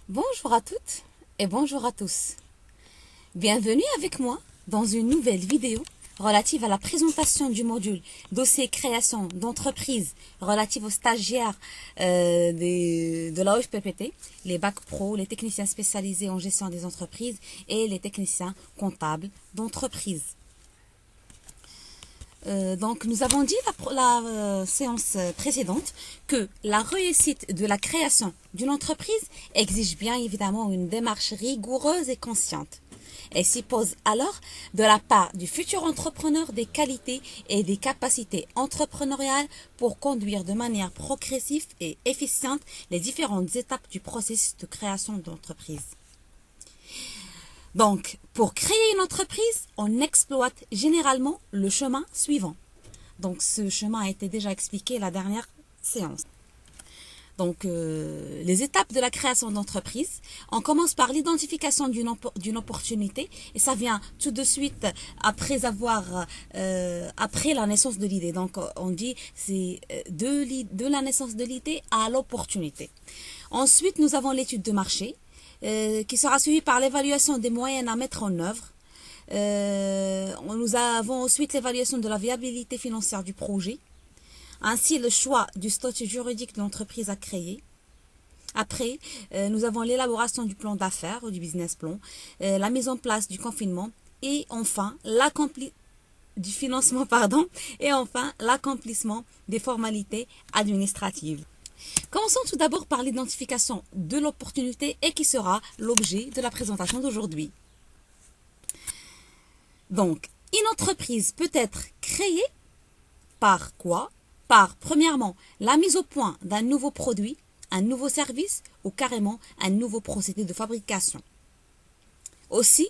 Bonjour à toutes et bonjour à tous. Bienvenue avec moi dans une nouvelle vidéo relative à la présentation du module dossier création d'entreprise relative aux stagiaires de la OFPPT, les bacs pro, les techniciens spécialisés en gestion des entreprises et les techniciens comptables d'entreprise. Donc, nous avons dit la séance précédente que la réussite de la création d'une entreprise exige bien évidemment une démarche rigoureuse et consciente. Elle suppose alors de la part du futur entrepreneur des qualités et des capacités entrepreneuriales pour conduire de manière progressive et efficiente les différentes étapes du processus de création d'entreprise. Donc, pour créer une entreprise, on exploite généralement le chemin suivant. Donc, ce chemin a été déjà expliqué la dernière séance. Donc, les étapes de la création d'entreprise, on commence par l'identification d'une opportunité et ça vient tout de suite après après la naissance de l'idée. Donc, on dit c'est de la naissance de l'idée à l'opportunité. Ensuite, nous avons l'étude de marché qui sera suivie par l'évaluation des moyens à mettre en œuvre. Nous avons ensuite l'évaluation de la viabilité financière du projet. Ainsi, le choix du statut juridique de l'entreprise à créer. Après, nous avons l'élaboration du plan d'affaires ou du business plan, la mise en place du confinement et enfin du financement, et enfin l'accomplissement des formalités administratives. Commençons tout d'abord par l'identification de l'opportunité et qui sera l'objet de la présentation d'aujourd'hui. Donc, une entreprise peut être créée par quoi? Par, premièrement, la mise au point d'un nouveau produit, un nouveau service ou carrément un nouveau procédé de fabrication. Aussi,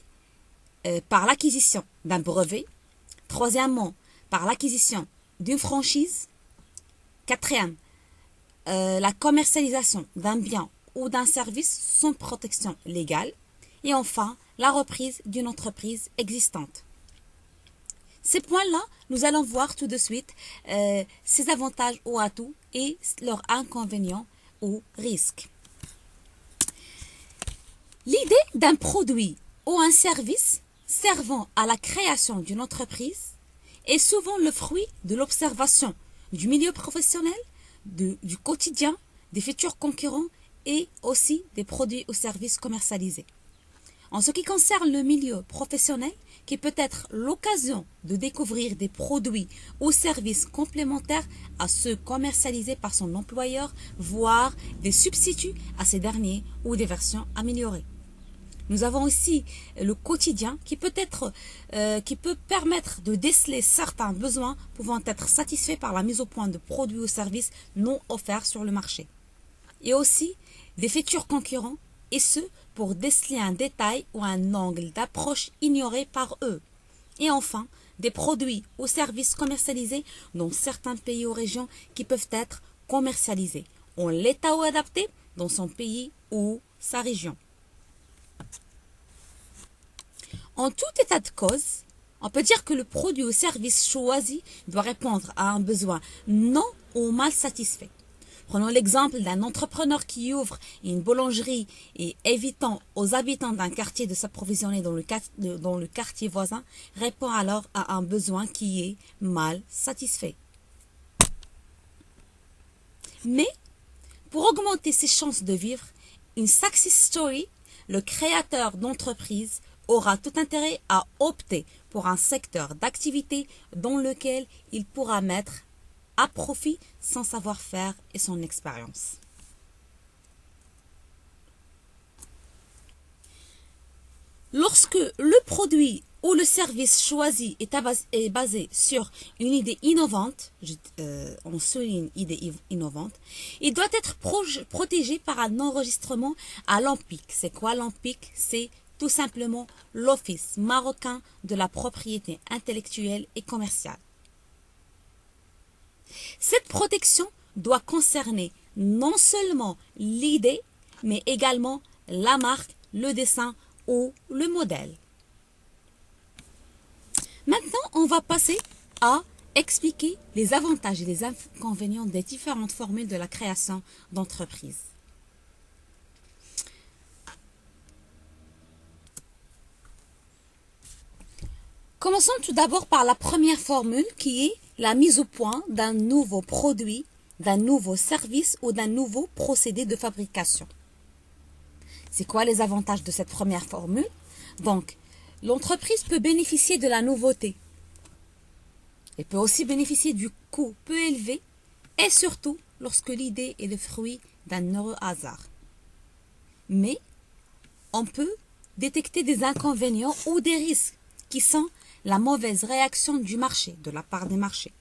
par l'acquisition d'un brevet. Troisièmement, par l'acquisition d'une franchise. Quatrième, la commercialisation d'un bien ou d'un service sans protection légale. Et enfin, la reprise d'une entreprise existante. Ces points-là, nous allons voir tout de suite ses avantages ou atouts et leurs inconvénients ou risques. L'idée d'un produit ou un service servant à la création d'une entreprise est souvent le fruit de l'observation du milieu professionnel, du quotidien, des futurs concurrents et aussi des produits ou services commercialisés. En ce qui concerne le milieu professionnel, qui peut être l'occasion de découvrir des produits ou services complémentaires à ceux commercialisés par son employeur, voire des substituts à ces derniers ou des versions améliorées. Nous avons aussi le quotidien qui peut permettre de déceler certains besoins pouvant être satisfaits par la mise au point de produits ou services non offerts sur le marché. Et aussi des futurs concurrents et ce, pour déceler un détail ou un angle d'approche ignoré par eux. Et enfin, des produits ou services commercialisés dans certains pays ou régions qui peuvent être commercialisés en l'état ou adapté dans son pays ou sa région. En tout état de cause, on peut dire que le produit ou service choisi doit répondre à un besoin non ou mal satisfait. Prenons l'exemple d'un entrepreneur qui ouvre une boulangerie et évitant aux habitants d'un quartier de s'approvisionner dans le quartier voisin, répond alors à un besoin qui est mal satisfait. Mais, pour augmenter ses chances de vivre, une success story, le créateur d'entreprise aura tout intérêt à opter pour un secteur d'activité dans lequel il pourra mettre à profit son savoir-faire et son expérience. Lorsque le produit ou le service choisi est basé sur une idée innovante, on souligne idée innovante, il doit être protégé par un enregistrement à l'ANPIC. C'est quoi l'ANPIC? C'est tout simplement l'Office marocain de la propriété intellectuelle et commerciale. Cette protection doit concerner non seulement l'idée, mais également la marque, le dessin ou le modèle. Maintenant, on va passer à expliquer les avantages et les inconvénients des différentes formules de la création d'entreprise. Commençons tout d'abord par la première formule qui est la mise au point d'un nouveau produit, d'un nouveau service ou d'un nouveau procédé de fabrication. C'est quoi les avantages de cette première formule? Donc, l'entreprise peut bénéficier de la nouveauté. Elle peut aussi bénéficier du coût peu élevé et surtout lorsque l'idée est le fruit d'un heureux hasard. Mais on peut détecter des inconvénients ou des risques qui sont la mauvaise réaction du marché, de la part des marchés.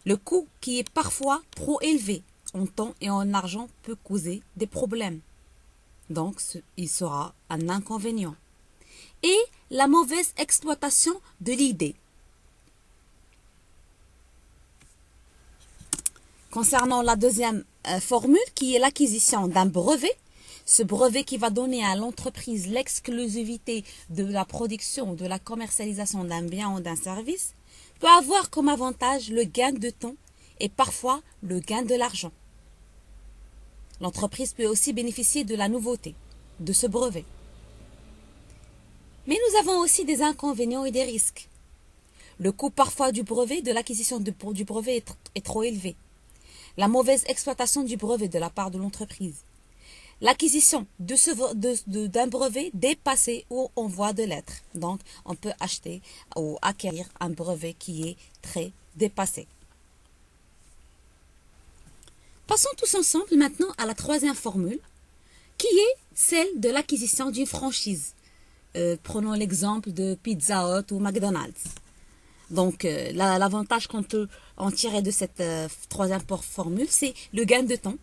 Le coût qui est parfois trop élevé en temps et en argent peut causer des problèmes. Donc, il sera un inconvénient. Et la mauvaise exploitation de l'idée. Concernant la deuxième formule, qui est l'acquisition d'un brevet, ce brevet qui va donner à l'entreprise l'exclusivité de la production ou de la commercialisation d'un bien ou d'un service, peut avoir comme avantage le gain de temps et parfois le gain de l'argent. L'entreprise peut aussi bénéficier de la nouveauté de ce brevet. Mais nous avons aussi des inconvénients et des risques. Le coût parfois du brevet, de l'acquisition du brevet est trop élevé. La mauvaise exploitation du brevet de la part de l'entreprise. L'acquisition d'un brevet dépassé ou en voie de l'être. Donc, on peut acheter ou acquérir un brevet qui est très dépassé. Passons tous ensemble maintenant à la troisième formule, qui est celle de l'acquisition d'une franchise. Prenons l'exemple de Pizza Hut ou McDonald's. Donc, l'avantage qu'on peut en tirer de cette troisième formule, c'est le gain de temps,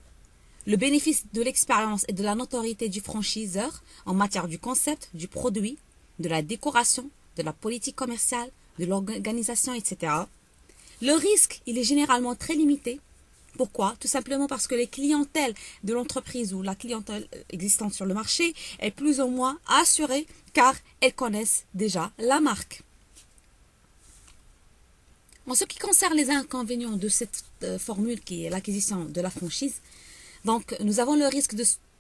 le bénéfice de l'expérience et de la notoriété du franchiseur en matière du concept, du produit, de la décoration, de la politique commerciale, de l'organisation, etc. Le risque, il est généralement très limité. Pourquoi? Tout simplement parce que les clientèles de l'entreprise ou la clientèle existante sur le marché est plus ou moins assurée car elles connaissent déjà la marque. En ce qui concerne les inconvénients de cette formule qui est l'acquisition de la franchise, donc nous avons le risque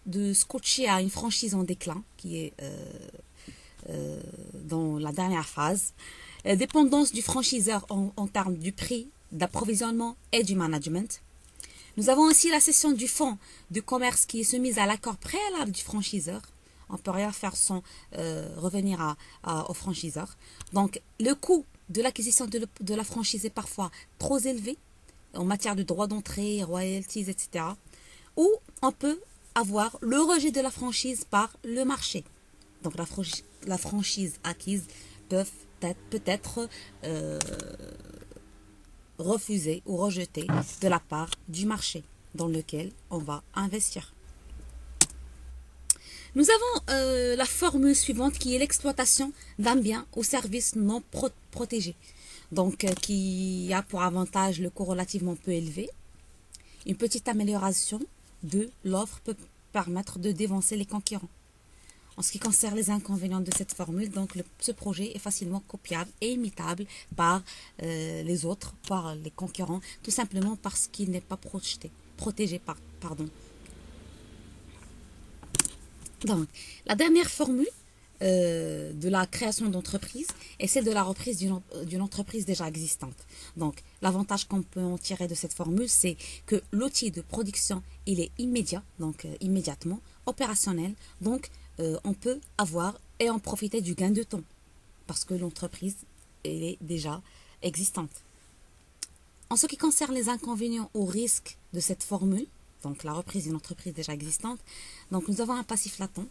de scotcher à une franchise en déclin qui est dans la dernière phase, dépendance du franchiseur en termes du prix, d'approvisionnement et du management. Nous avons aussi la cession du fonds de commerce qui est soumise à l'accord préalable du franchiseur. On ne peut rien faire sans revenir au franchiseur. Donc, le coût de l'acquisition de la franchise est parfois trop élevé en matière de droits d'entrée, royalties, etc. Ou on peut avoir le rejet de la franchise par le marché. Donc, la franchise acquise peut être refusée ou rejetée de la part du marché dans lequel on va investir. Nous avons la formule suivante qui est l'exploitation d'un bien ou service non protégé. Donc, qui a pour avantage le coût relativement peu élevé. Une petite amélioration de l'offre peut permettre de dévancer les concurrents. En ce qui concerne les inconvénients de cette formule, donc ce projet est facilement copiable et imitable par les autres, par les concurrents, tout simplement parce qu'il n'est pas protégé. Donc, la dernière formule de la création d'entreprise est celle de la reprise d'une entreprise déjà existante. Donc, l'avantage qu'on peut en tirer de cette formule, c'est que l'outil de production, il est immédiat, donc immédiatement opérationnel. Donc, on peut avoir et en profiter du gain de temps parce que l'entreprise elle est déjà existante. En ce qui concerne les inconvénients ou risques de cette formule, donc la reprise d'une entreprise déjà existante, donc nous avons un passif latent,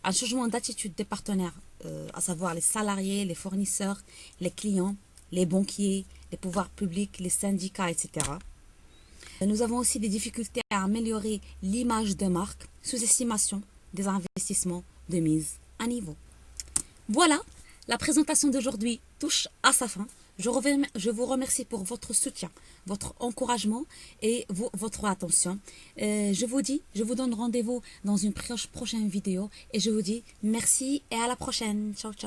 un changement d'attitude des partenaires, à savoir les salariés, les fournisseurs, les clients, les banquiers, les pouvoirs publics, les syndicats, etc. Nous avons aussi des difficultés à améliorer l'image de marque, sous-estimation des investissements de mise à niveau. Voilà, la présentation d'aujourd'hui touche à sa fin. Je vous remercie pour votre soutien, votre encouragement et votre attention. Je vous donne rendez-vous dans une prochaine vidéo et je vous dis merci et à la prochaine. Ciao, ciao.